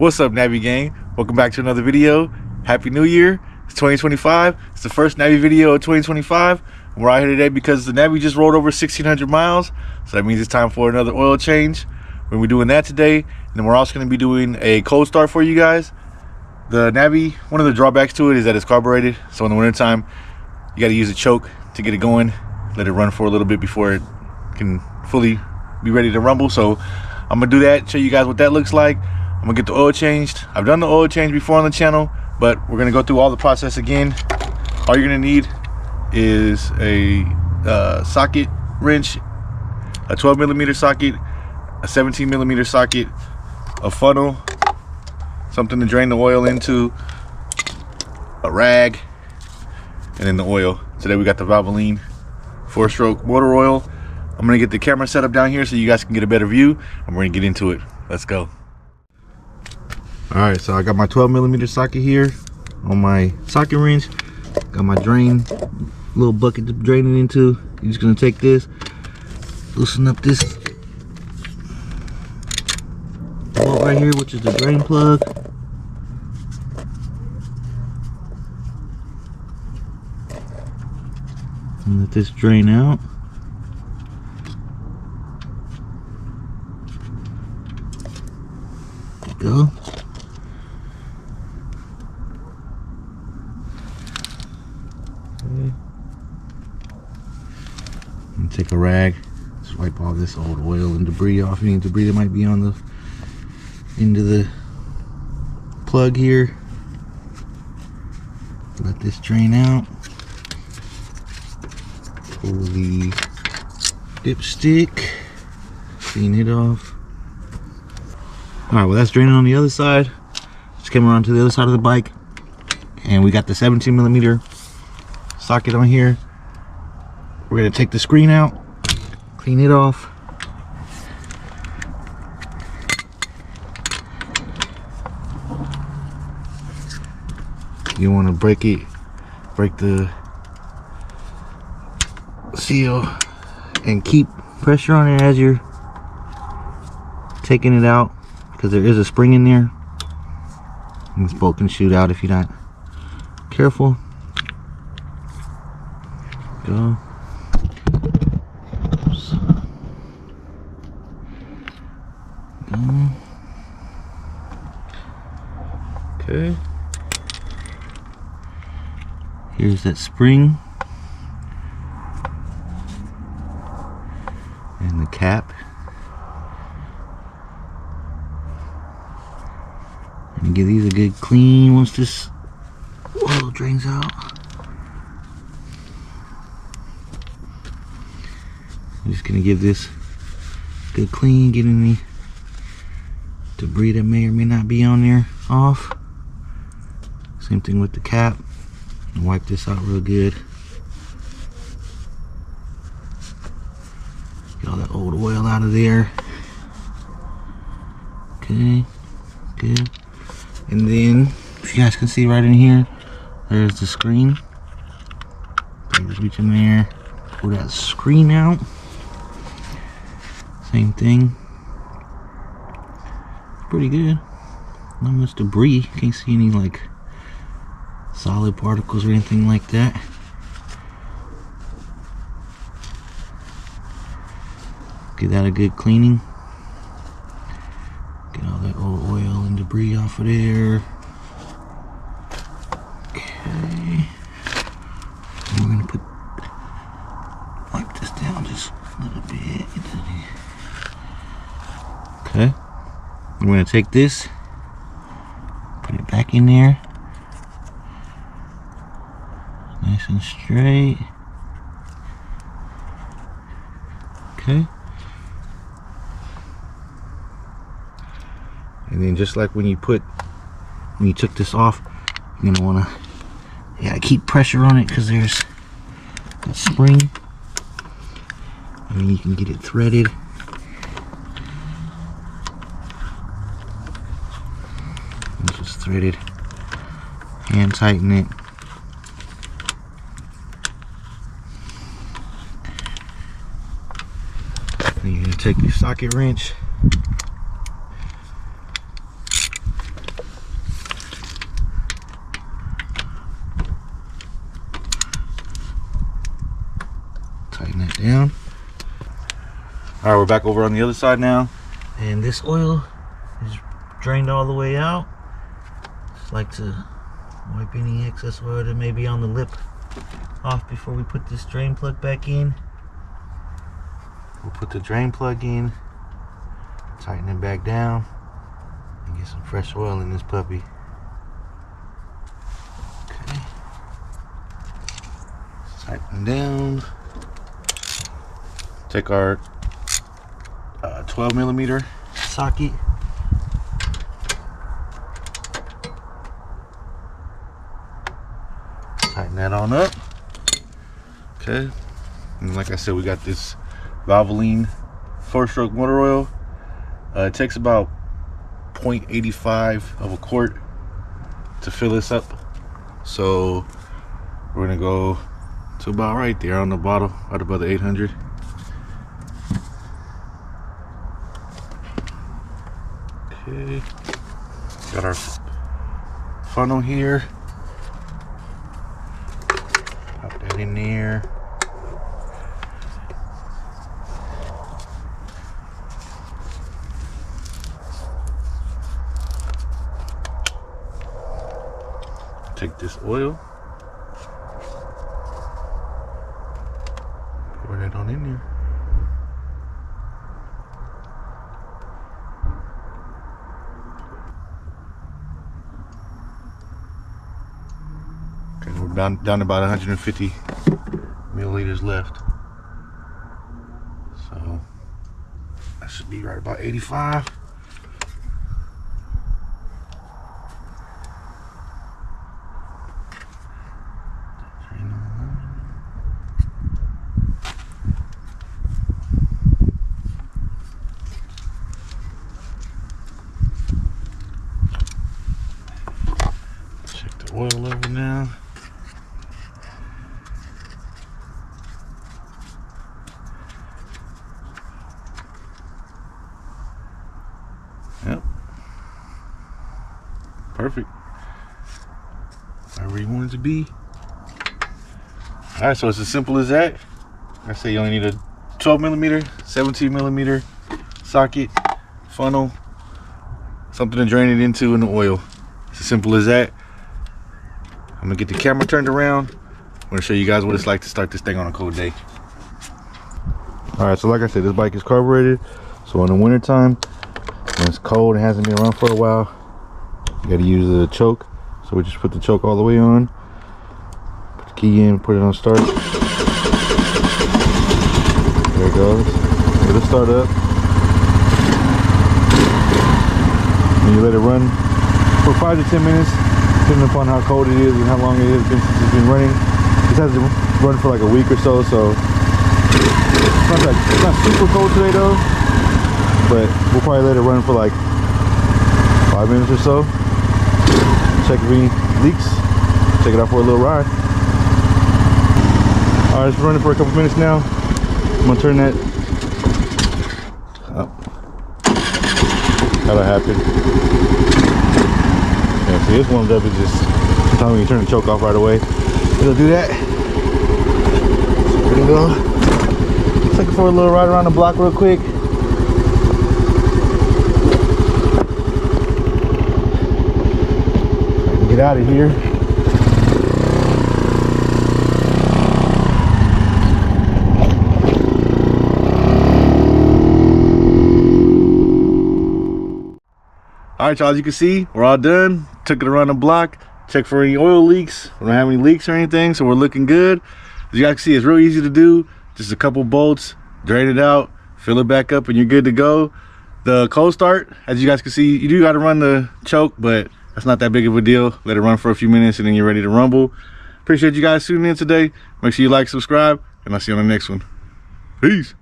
What's up, Navi gang? Welcome back to another video. Happy New Year. It's 2025. It's the first Navi video of 2025. We're out here today because the Navi just rolled over 1,600 miles. So that means it's time for another oil change. We're going to be doing that today. And then we're also going to be doing a cold start for you guys. The Navi, one of the drawbacks to it is that it's carbureted. So in the wintertime, you got to use a choke to get it going. Let it run for a little bit before it can fully be ready to rumble. So I'm going to do that, show you guys what that looks like. I'm gonna get the oil changed. I've done the oil change before on the channel, but we're gonna go through all the process again. All you're gonna need is a socket wrench, a 12mm socket, a 17mm socket, a funnel, something to drain the oil into, a rag, and then the oil. Today we got the Valvoline 4-stroke motor oil. I'm gonna get the camera set up down here so you guys can get a better view, and we're gonna get into it. Let's go. Alright, so I got my 12mm socket here on my socket wrench. Got my drain, little bucket to drain it into. You're just gonna take this, loosen up this bolt right here, which is the drain plug. And let this drain out. There you go. And take a rag, just wipe all this old oil and debris off. Any debris that might be on the end of the plug here. Let this drain out. Pull the dipstick, clean it off. Alright, well that's draining on the other side. Just came around to the other side of the bike, and we got the 17mm socket on here. We're gonna take the screen out, clean it off. You want to break the seal, and keep pressure on it as you're taking it out, because there is a spring in there. And this bolt can shoot out if you're not careful. Go. Oops. Go. Okay. Here's that spring and the cap. And give these a good clean once this oil drains out. I'm just gonna give this a good clean, getting the debris that may or may not be on there off. Same thing with the cap. And wipe this out real good. Get all that old oil out of there. Okay, good. And then, if you guys can see right in here, there's the screen. Just reach in there, pull that screen out. Same thing. Pretty good. Not much debris. Can't see any like solid particles or anything like that. Give that a good cleaning. Get all that old oil and debris off of there. Okay. And we're gonna wipe this down just a little bit. Okay. I'm gonna take this, put it back in there. Nice and straight. Okay. And then just like when you took this off, you're gonna wanna, you gotta keep pressure on it because there's that spring. And then you can get it threaded. And just thread it, hand tighten it. Then you're gonna take your socket wrench, down. All right, we're back over on the other side now. And this oil is drained all the way out. Just like to wipe any excess oil that may be on the lip off before we put this drain plug back in. We'll put the drain plug in, tighten it back down, and get some fresh oil in this puppy. Okay. Tighten down. Take our 12 millimeter socket. Tighten that on up. Okay. And like I said, we got this Valvoline 4-stroke motor oil. It takes about 0.85 of a quart to fill this up. So we're gonna go to about right there on the bottle, right above the 800. Okay, got our funnel here. Pop that in there. Take this oil, pour that on in there. Okay, we're down to about 150 milliliters left. So that should be right about 85. Oil level now. Yep. Perfect. Wherever you want it to be. Alright, so it's as simple as that. Like I say, you only need a 12 millimeter, 17 millimeter socket, funnel, something to drain it into, and the oil. It's as simple as that. I'm gonna get the camera turned around. I'm gonna show you guys what it's like to start this thing on a cold day. All right, so like I said, this bike is carbureted. So in the winter time, when it's cold and hasn't been around for a while, you gotta use the choke. So we just put the choke all the way on, put the key in, put it on start. There it goes. It'll start up. And you let it run for 5 to 10 minutes. Depending upon how cold it is and how long it has been since it's been running. This has to run for like a week or so, so it's not super cold today though, but we'll probably let it run for like 5 minutes or so. Check if any leaks, take it out for a little ride. All right, it's running for a couple minutes now. I'm gonna turn that up. How'd that happen? Yeah, see, this warmed up. Is just sometimes when you turn the choke off right away, it'll do that. There you go. Take it for a little ride around the block real quick. Get out of here. All right, y'all, as you can see, we're all done. Took it around the block, checked for any oil leaks. We don't have any leaks or anything, so we're looking good. As you guys can see, it's real easy to do. Just a couple bolts, drain it out, fill it back up, and you're good to go. The cold start, as you guys can see, you do got to run the choke, but that's not that big of a deal. Let it run for a few minutes, and then you're ready to rumble. Appreciate you guys tuning in today. Make sure you like, subscribe, and I'll see you on the next one. Peace.